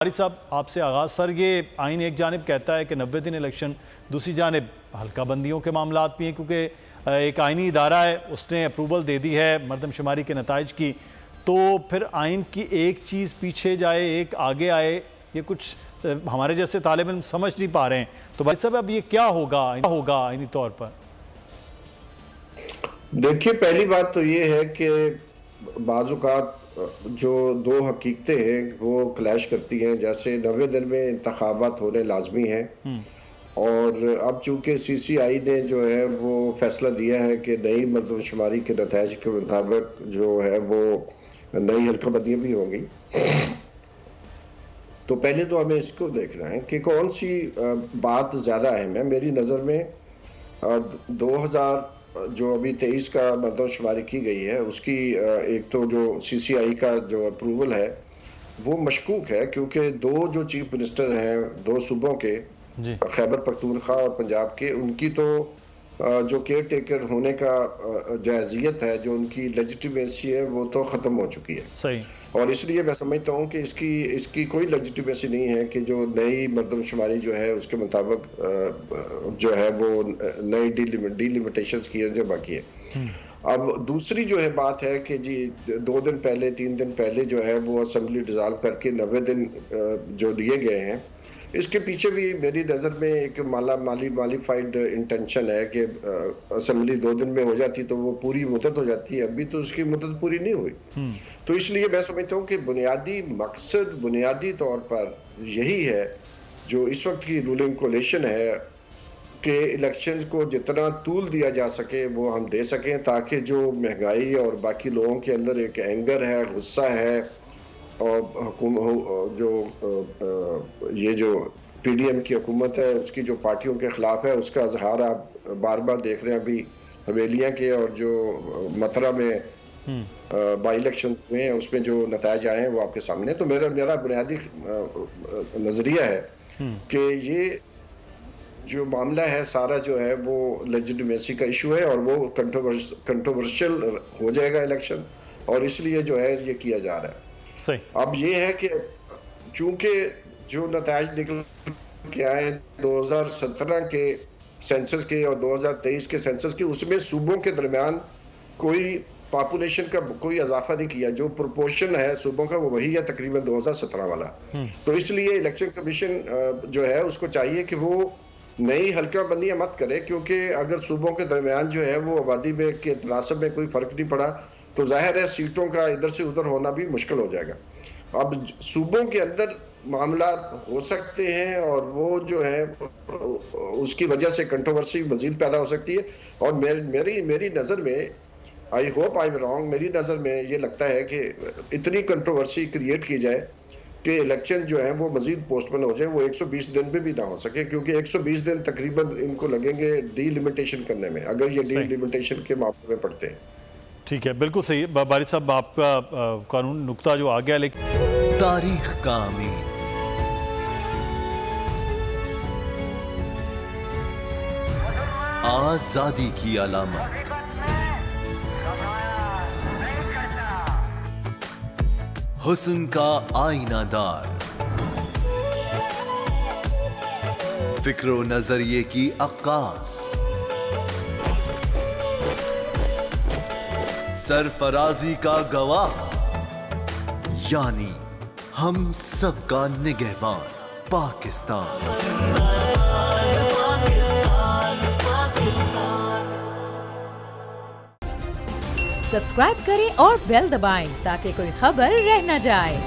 فارغ صاحب آپ سے آغاز سر، یہ آئین ایک جانب کہتا ہے کہ 90 دن الیکشن، دوسری جانب حلقہ بندیوں کے معاملات بھی ہیں کیونکہ ایک آئینی ادارہ ہے، اس نے اپروول دے دی ہے مردم شماری کے نتائج کی، تو پھر آئین کی ایک چیز پیچھے جائے ایک آگے آئے، یہ کچھ ہمارے جیسے طالب علم سمجھ نہیں پا رہے ہیں۔ تو بھائی صاحب اب یہ کیا ہوگا آئینی طور پر؟ دیکھیے، پہلی بات تو یہ ہے کہ بعض اوقات جو دو حقیقتیں ہیں وہ کلیش کرتی ہیں، جیسے 90 دن میں انتخابات ہونے لازمی ہیں، اور اب چونکہ سی سی آئی نے جو ہے وہ فیصلہ دیا ہے کہ نئی مردم شماری کے نتائج کے مطابق جو ہے وہ نئی حلقہ بندیاں بھی ہوں گی، تو پہلے تو ہمیں اس کو دیکھنا ہے کہ کون سی بات زیادہ اہم ہے۔ میری نظر میں 2000 جو ابھی 23 کا مردم شماری کی گئی ہے، اس کی ایک تو جو سی سی آئی کا جو اپروول ہے وہ مشکوک ہے، کیونکہ دو جو چیف منسٹر ہیں دو صوبوں کے، خیبر پختونخوا اور پنجاب کے، ان کی تو جو کیئر ٹیکر ہونے کا جائزیت ہے، جو ان کی لیجیٹیمیسی ہے، وہ تو ختم ہو چکی ہے۔ صحیح۔ اور اس لیے میں سمجھتا ہوں کہ اس کی کوئی لیجیٹیمیسی نہیں ہے کہ جو نئی مردم شماری جو ہے اس کے مطابق جو ہے وہ نئی ڈیلیمیٹیشنز کی ہے جو باقی ہے۔ اب دوسری جو ہے بات ہے کہ جی 2 دن پہلے 3 دن پہلے جو ہے وہ اسمبلی ڈیزالو کر کے 90 دن جو دیے گئے ہیں، اس کے پیچھے بھی میری نظر میں ایک مالیفائڈ انٹینشن ہے کہ اسمبلی 2 دن میں ہو جاتی تو وہ پوری مدت ہو جاتی ہے، ابھی تو اس کی مدت پوری نہیں ہوئی، تو اس لیے میں سمجھتا ہوں کہ بنیادی مقصد بنیادی طور پر یہی ہے جو اس وقت کی رولنگ کولیشن ہے کہ الیکشنز کو جتنا طول دیا جا سکے وہ ہم دے سکیں، تاکہ جو مہنگائی اور باقی لوگوں کے اندر ایک اینگر ہے، غصہ ہے، اور یہ جو پی ڈی ایم کی حکومت ہے اس کی جو پارٹیوں کے خلاف ہے، اس کا اظہار آپ بار بار دیکھ رہے ہیں ابھی حویلیاں کے اور جو متھرا میں بائی الیکشن ہوئے ہیں اس میں جو نتائج آئے ہیں وہ آپ کے سامنے۔ تو میرا بنیادی نظریہ ہے کہ یہ جو معاملہ ہے سارا جو ہے وہ لیجیٹیمیسی کا ایشو ہے، اور وہ کنٹروورشل ہو جائے گا الیکشن، اور اس لیے جو ہے یہ کیا جا رہا ہے۔ اب یہ ہے کہ چونکہ جو نتائج نکل کے آئے 2017 کے سینسس کے اور 2023 کے سینسس کے، اس میں صوبوں کے درمیان کوئی پاپولیشن کا کوئی اضافہ نہیں کیا، جو پروپورشن ہے صوبوں کا وہ وہی ہے تقریباً 2017 والا۔ تو اس لیے الیکشن کمیشن جو ہے اس کو چاہیے کہ وہ نئی حلقہ بندیاں مت کرے، کیونکہ اگر صوبوں کے درمیان جو ہے وہ آبادی میں کے تناسب میں کوئی فرق نہیں پڑا تو ظاہر ہے سیٹوں کا ادھر سے ادھر ہونا بھی مشکل ہو جائے گا۔ اب صوبوں کے اندر معاملات ہو سکتے ہیں اور وہ جو ہے اس کی وجہ سے کنٹروورسی مزید پیدا ہو سکتی ہے، اور میری نظر میں I hope I am wrong, میری نظر میں یہ لگتا ہے کہ اتنی کنٹروورسی کریٹ کی جائے کہ الیکشن جو ہے وہ مزید پوسٹ پون ہو جائے، وہ 120 دن بھی نہ ہو سکے، کیونکہ 120 دن تقریباً ان کو لگیں گے ڈی لیمیٹیشن کرنے میں، اگر یہ ڈی لیمیٹیشن کے معاملے میں پڑتے ہیں۔ ٹھیک ہے، بالکل صحیح بارش صاحب، آپ کا قانون نقطہ جو آ گیا، لیکن تاریخ کا امین، آزادی کی علامت، حسن کا آئینہ دار، فکر و نظریے کی عکاس، سرفرازی کا گواہ، یعنی ہم سب کا نگہبان پاکستان۔ سبسکرائب کریں اور بیل دبائیں تاکہ کوئی خبر رہ نہ جائے۔